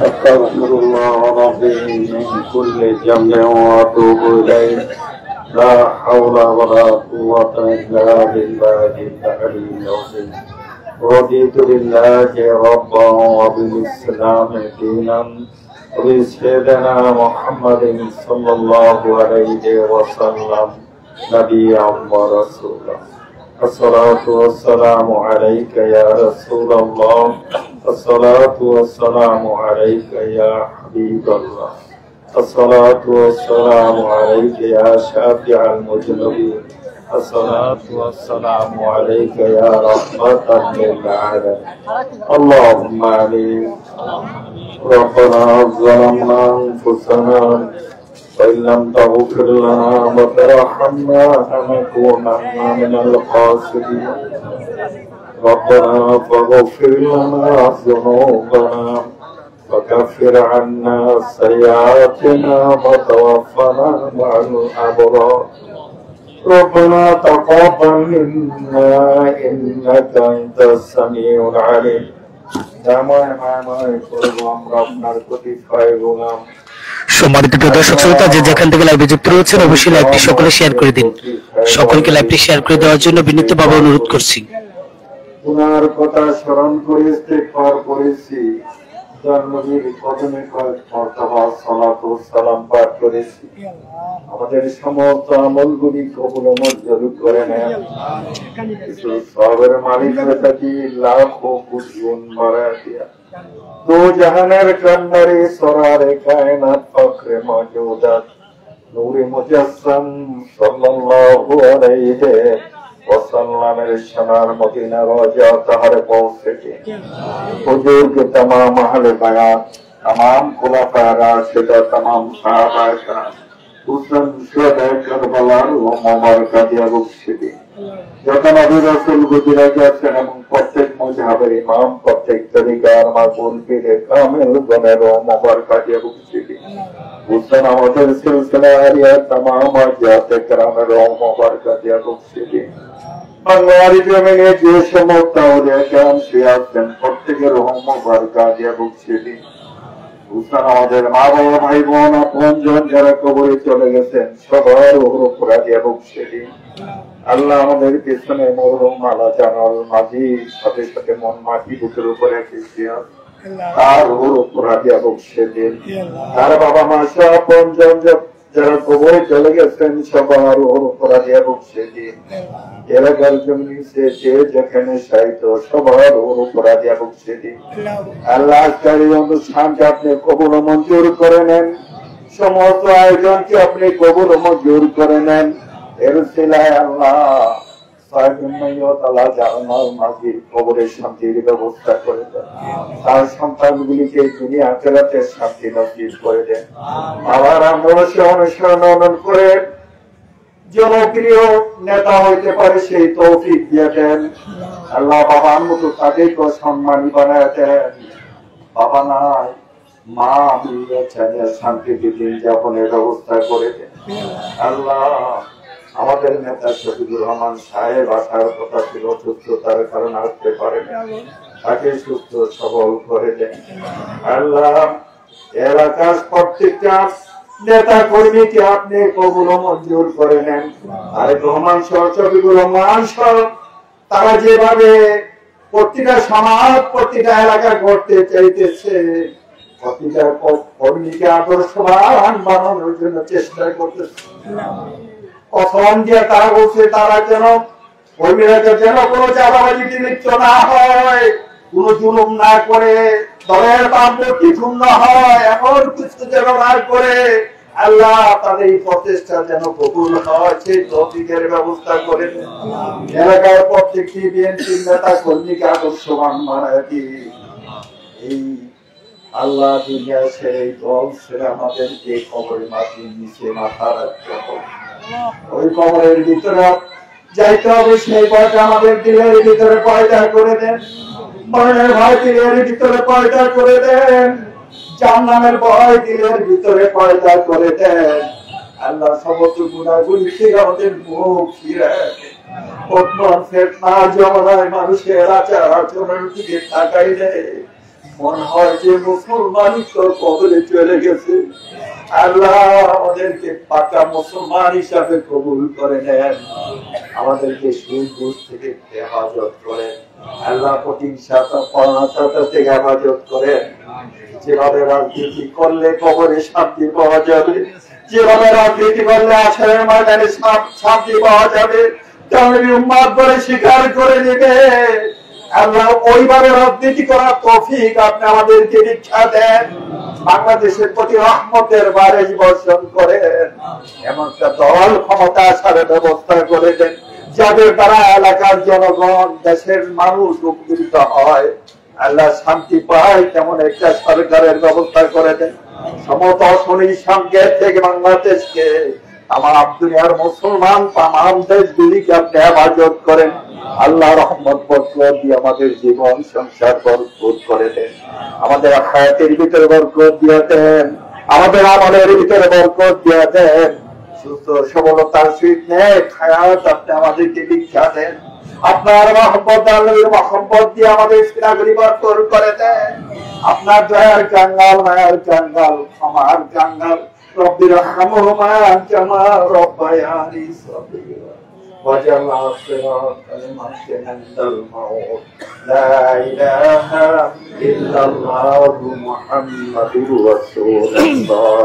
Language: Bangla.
أستغفر الله ربي من كل ذنب وأتوب إليه لا حول ولا قوة إلا بالله العلي العظيم رضيت بالله ربا وبالإسلام دينا وبسيدنا محمد صلى الله عليه وسلم نبيا ورسولا الصلاة والسلام عليك يا رسول الله الصلاة والسلام عليك يا حبيب الله الصلاة والسلام عليك يا شافع المذنبين الصلاة والسلام عليك يا رحمة للعالمين اللهم آمين ربنا ظلمنا أنفسنا وإن لم تغفر لنا وترحمنا لنكونن من الخاسرين ربنا فاغفر لنا ذنوبنا وكفر عنا سيئاتنا وتوفنا مع الأبرار ربنا تقبل منا إنك أنت السميع العليم সম্মানিত দর্শক শ্রোতা, যে যেখান থেকে লাইভে যুক্ত রয়েছেন অবশ্যই লাইভটি সকলে শেয়ার করে দিন। সকলকে লাইভটি শেয়ার করে দেওয়ার জন্য বিনীতভাবে অনুরোধ করছি। উনার কথা স্মরণ করে ইস্তেগফার করেছি, নবীর কদমে কয়েক মর্তবা সালাত ও সালাম পাঠ করেছি। আমাদের সমস্ত আমলগুলি কবুল ও মঞ্জুর করে নেন। সবের মালিক হয়ে থাকি লাখো কোটি গুণ বাড়ায় দিয়া দো জাহানের কান্নারে সরারে কায়নাত ফখরে মওজুদাত নূরে মুজাসসাম সাল্লাল্লাহু আলাইহি ওয়াসাল্লামের শানার মদিনা রওজা তাহারে পৌঁছে হুজুর के तमाम अहले बयान तमाम खुलाफा राशिदा तमाम साहबाए कराम हुसैन शुहदाए करबलाর মুবারকা দিয়া বকশিদি যত নবী রাসূল গুজরে গেছেন এবং প্রত্যেক মুজাহিদের ইমাম প্রত্যেক তরিকার মাকুল পীরে কামিল গণের মুবারকা দিয়া বকশিদি हुसैन আমাদের সিলসিলা আরিয়া तमाम জাতে کرامের মুবারকা দিয়া বকশিদি বাংলার জমিনে যে সমস্ত আউলিয়া কেরাম শুয়ে আছেন প্রত্যেকের মুবারকা দিয়া বকশিদি হুসেন আমাদের মা বাবা ভাই বোন আপনজন যারা কবরে চলে গেছেন সবার উপর দিয়া বকশিদি আল্লাহ আমাদের পিছনে মরহুম মালা জানাল মাঝি সাথে সাথে মন মাটি বুকের উপরে রেখেছিলেন তার উপর দিয়া বকশিদি তার বাবা মা সব আপনজন যারা কবরে চলে গেছেন সবার উপর দিয়া বকশিদি এলাকার জমি সে যে যেখানে সাহিত্য সবার উপর দিয়া বকশিদি আল্লাহ আজকের অনুষ্ঠানকে আপনি কবুল ও মঞ্জুর করে নেন, সমস্ত আয়োজনকে আপনি কবুল ও মঞ্জুর করে নেন। এর সিলায় আল্লাহ কবরের শান্তির ব্যবস্থা করে দেন, তার সন্তানগুলিকে দুনিয়া আখিরাতে শান্তি নসিব করে দেন। আবার আমরা অনুসরণ করে জনপ্রিয় নেতা হইতে পারে সেই তৌফিক দিয়ে দেন। আল্লাহ বাবার মতো তাদেরকে সম্মানী বানায় দেন। বাবা নাই মা শান্তিতে দিন যাপনের ব্যবস্থা করে দেন। আল্লাহ আমাদের নেতা শফিকুর রহমান সাহেব আসার কথা ছিল, সুস্থতার কারণে আসতে পারেন, তাকে সুস্থ সবল করে দেন। আল্লাহ এলাকার প্রত্যেকটা নেতা কর্মীকে আপনি কবুল ও মঞ্জুর করে নেন। আরেক রহমান সহ শফিকুর রহমান সহ তারা যেভাবে প্রতিটা সমাজ প্রতিটা এলাকা করতে চাইতেছে, প্রতিটা কর্মীকে আদর্শবান বানানোর জন্য চেষ্টা করতেছে। প্রথম যে তারা বলছে তারা যেন কর্মীরা যেন কোনো চাঁদাবাজিতে লিপ্ত না হয়, কোন জুলুম না করে, দলের বামপন্থী শূন্য হয় এমন কিছু যেন না করে। আল্লাহ তাদের এই প্রচেষ্টা যেন কবুল হয় সেই তৌফিকের ব্যবস্থা করে দেন। এলাকার প্রত্যেকটি বিএনপির নেতা কর্মীকে আদর্শবান বানায় দিন। এই আল্লাহ দুনিয়া ছেড়ে দল ছেড়ে আমাদেরকে কবরের মাটির নিচে মাথা রাখতে হবে, ওই কবরের ভিতরে যাইতে হবে। সেই ভয়টা আমাদের দিলের ভিতরে পয়দা করে দেন, মরণের ভয় দিলের ভিতরে পয়দা করে দেন, জাহান্নামের ভয় দিলের ভিতরে পয়দা করে দেন। আল্লাহ সমস্ত গুনাহগুলি থেকে আমাদের মুখ ফিরে বর্তমান ফেতনা জমানায় মানুষের আচার আচরণের দিকে তাকাইলে মনে হয় যে মুসলমানই তোর কবরে চলে গেছে। আল্লাহ আমাদেরকে পাকা মুসলমান হিসাবে কবুল করে নেন, আমাদেরকে সুদ থেকে হেফাজত করেন আল্লাহ, প্রতিহিংসা পরায়ণতা থেকে হেফাজত করেন। যেভাবে রাজনীতি করলে কবরে শান্তি পাওয়া যাবে, যেভাবে রাজনীতি করলে আসরের ময়দানে শান্তি পাওয়া যাবে, তাহলে উম্মাদ বলে স্বীকার করে নেবে। আল্লাহ ওইভাবে রাজনীতি করার তৌফিক আপনি আমাদেরকে দীক্ষা দেন। বাংলাদেশের প্রতি রহমতের বারিশ বর্ষণ করেন, এমন একটা দল ক্ষমতা আসার ব্যবস্থা করে দেন যাদের দ্বারা এলাকার জনগণ দেশের মানুষ উপকৃত হয়, আল্লাহ শান্তি পায় তেমন একটা সরকারের ব্যবস্থা করে দেন। সমস্ত শনি সংকেত থেকে বাংলাদেশকে আমার দুনিয়ার মুসলমান তাম দেশগুলিকে আপনি হেফাজত করেন। আল্লাহ রহমত বরকত দিয়ে আমাদের জীবন সংসার বরকত করে দেন, আমাদের হায়াতের ভিতরে বরকত দিয়ে দেন, আমাদের আমলের ভিতরে বরকত দিয়ে দেন, সুস্থ সবলতার সহিত নেক হায়াত আপনি আমাদেরকে দীক্ষা দেন। আপনার মহব্বত আল্লাহর মহব্বত দিয়ে আমাদের সিনাগুলি বরকত করে দেন। আপনার দয়ার কাঙ্গাল, মায়ার কাঙ্গাল, ক্ষমার কাঙ্গাল, রব্বির রহমহুমা কামা রব্বায়ানি সগীরা ওয়াজআল আখিরাত কালিমাতিন ইনদাল মাউত লা ইলাহা ইল্লাল্লাহু মুহাম্মাদুর রাসূলুল্লাহ।